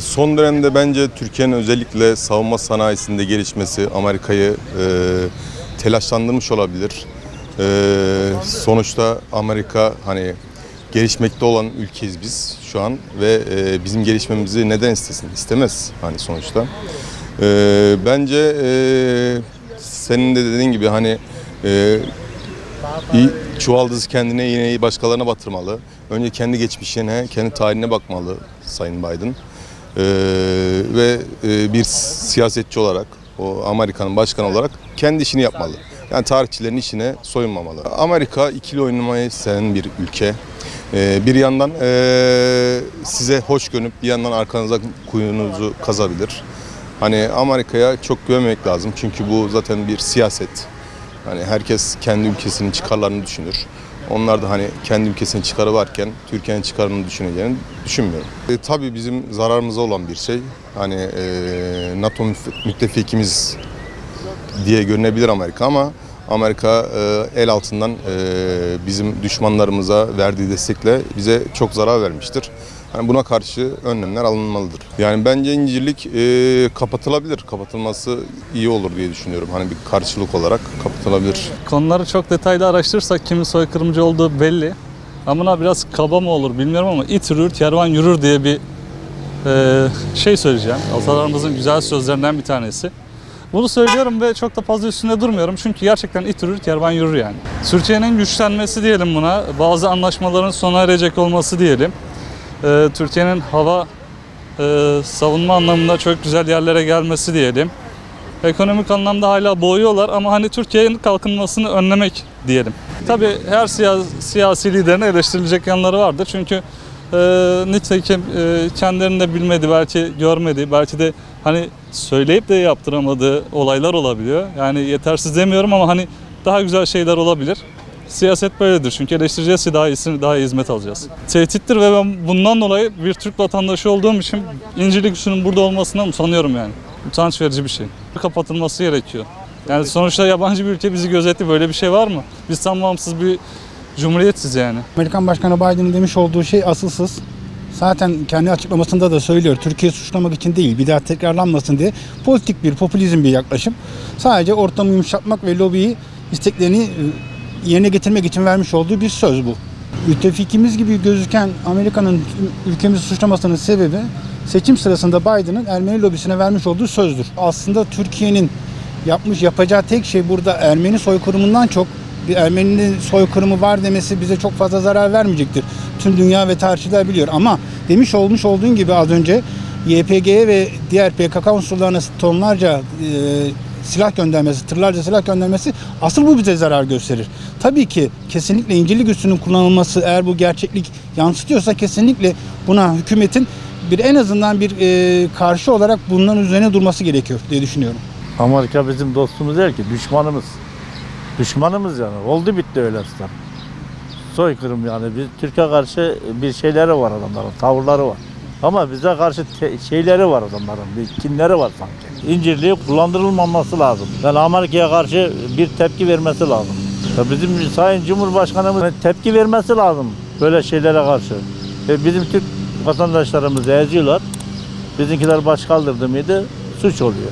Son dönemde bence Türkiye'nin özellikle savunma sanayisinde gelişmesi Amerika'yı telaşlandırmış olabilir. Sonuçta Amerika hani gelişmekte olan ülkeyiz biz şu an ve bizim gelişmemizi neden istesin? İstemez hani sonuçta. Bence senin de dediğin gibi hani çuvaldızı kendine, iğneyi başkalarına batırmalı. Önce kendi geçmişine, kendi tarihine bakmalı Sayın Biden. Ve bir siyasetçi olarak, o Amerika'nın başkanı olarak kendi işini yapmalı. Yani tarihçilerin işine soyunmamalı. Amerika ikili oynamayı seven bir ülke. Bir yandan size hoş görünüp bir yandan arkanıza kuyunuzu kazabilir. Hani Amerika'ya çok güvenmemek lazım çünkü bu zaten bir siyaset. Hani herkes kendi ülkesinin çıkarlarını düşünür. Onlar da hani kendi ülkesinin çıkarı varken Türkiye'nin çıkarını düşüneceğini düşünmüyorum. Tabii bizim zararımıza olan bir şey. Hani NATO müttefikimiz diye görünebilir Amerika ama Amerika el altından bizim düşmanlarımıza verdiği destekle bize çok zarar vermiştir. Yani buna karşı önlemler alınmalıdır. Yani bence incirlik kapatılabilir. Kapatılması iyi olur diye düşünüyorum. Hani bir karşılık olarak kapatılabilir. Konuları çok detaylı araştırırsak kimin soykırımcı olduğu belli. Ama buna biraz kaba mı olur bilmiyorum ama it yürür, kervan yürür diye bir şey söyleyeceğim. Atalarımızın güzel sözlerinden bir tanesi. Bunu söylüyorum ve çok da fazla üstünde durmuyorum çünkü gerçekten it yürür, kervan yürür yani. Türkiye'nin güçlenmesi diyelim buna, bazı anlaşmaların sona erecek olması diyelim. Türkiye'nin hava savunma anlamında çok güzel yerlere gelmesi diyelim. Ekonomik anlamda hala boğuyorlar ama hani Türkiye'nin kalkınmasını önlemek diyelim. Tabii her siyasi liderin eleştirilecek yanları vardır çünkü nitekim kendilerini de bilmedi, belki görmedi, belki de hani söyleyip de yaptıramadığı olaylar olabiliyor. Yani yetersiz demiyorum ama hani daha güzel şeyler olabilir. Siyaset böyledir çünkü eleştireceğiz ki daha iyisini, daha iyi hizmet alacağız. Tehdittir ve ben bundan dolayı bir Türk vatandaşı olduğum için İncirlik üssünün burada olmasından utanıyorum yani. Utanç verici bir şey. Kapatılması gerekiyor. Yani sonuçta yabancı bir ülke bizi gözetti, böyle bir şey var mı? Biz tam bağımsız bir cumhuriyetsiz yani. Amerikan Başkanı Biden'ın demiş olduğu şey asılsız. Zaten kendi açıklamasında da söylüyor. Türkiye'yi suçlamak için değil, bir daha tekrarlanmasın diye politik bir, popülizm bir yaklaşım. Sadece ortamı yumuşatmak ve lobiyi isteklerini yerine getirmek için vermiş olduğu bir söz bu. Müttefikimiz gibi gözüken Amerika'nın ülkemizi suçlamasının sebebi seçim sırasında Biden'ın Ermeni lobisine vermiş olduğu sözdür. Aslında Türkiye'nin yapacağı tek şey burada Ermeni soykırımından çok bir Ermeni soykırımı var demesi bize çok fazla zarar vermeyecektir. Tüm dünya ve tarihçiler biliyor ama demiş olmuş olduğun gibi az önce YPG'ye ve diğer PKK unsurlarına tonlarca silah göndermesi, tırlarca silah göndermesi asıl bu bize zarar gösterir. Tabii ki kesinlikle İncirlik üssünün kullanılması eğer bu gerçeklik yansıtıyorsa kesinlikle buna hükümetin en azından bir karşı olarak bunların üzerine durması gerekiyor diye düşünüyorum. Amerika bizim dostumuz değil ki, düşmanımız. Düşmanımız yani. Oldu bitti öyle aslında. Soykırım yani. Biz Türkiye karşı bir şeyleri var adamların, tavırları var. Ama bize karşı şeyleri var adamların, bir kinleri var sanki. İncirliği kullandırılmaması lazım. Yani Amerika'ya karşı bir tepki vermesi lazım. Ya bizim Sayın Cumhurbaşkanımız tepki vermesi lazım böyle şeylere karşı. Bizim Türk vatandaşlarımızı eziyorlar. Bizimkiler baş kaldırdı mıydı suç oluyor.